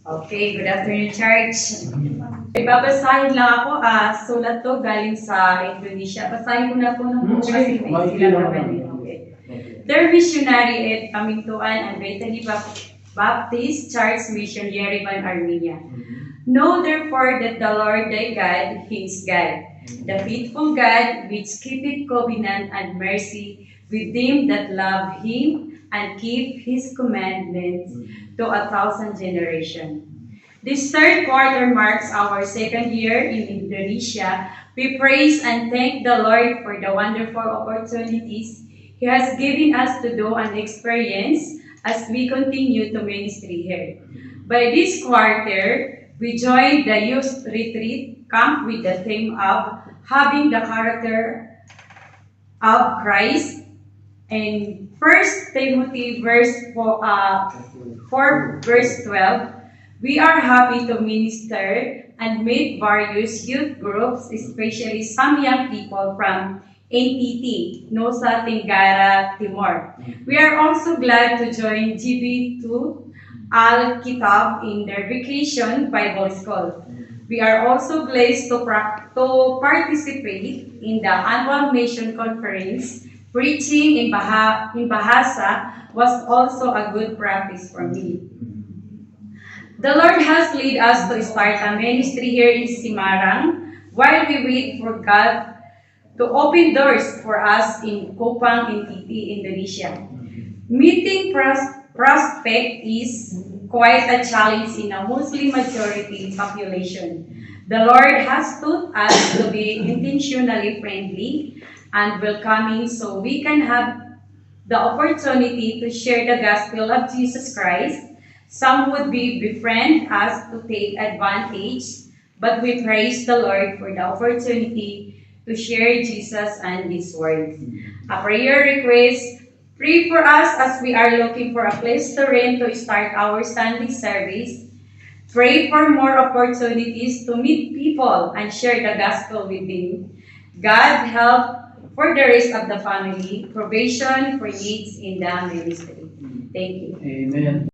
Okay, good afternoon, church. Babasahin lang ako, sulat to galing sa Indonesia. Basahin ko na po ng buo kasi may sila naman eh. Okay. Their missionary at Kamintuan and Bethany Baptist Church Mission, Yerevan, Armenia. Know therefore that the Lord thy God, He is God, the faithful God, which keepeth covenant and mercy with them that love Him and keep His commandments to 1,000 generations. This third quarter marks our second year in Indonesia. We praise and thank the Lord for the wonderful opportunities He has given us to do and experience as we continue to ministry here. By this quarter, we joined the youth retreat camp with the theme of having the character of Christ. And 1 Timothy verse 4 verse 12, we are happy to minister and meet various youth groups, especially some young people from NTT, Nusa Tenggara Timor. We are also glad to join GB2 Al-Kitab in their vacation Bible school. We are also blessed to participate in the annual mission conference. Preaching in Bahasa was also a good practice for me. The Lord has led us to start a ministry here in Semarang while we wait for God to open doors for us in Kupang, NTT, Indonesia. Meeting prospect is quite a challenge in a Muslim majority population. The Lord has taught us to be intentionally friendly and welcoming so we can have the opportunity to share the gospel of Jesus Christ. Some would befriend us to take advantage, but we praise the Lord for the opportunity to share Jesus and His word. A prayer request, pray for us as we are looking for a place to rent to start our Sunday service. Pray for more opportunities to meet people and share the gospel with them. God help for the rest of the family, provision for needs in the ministry. Thank you. Amen.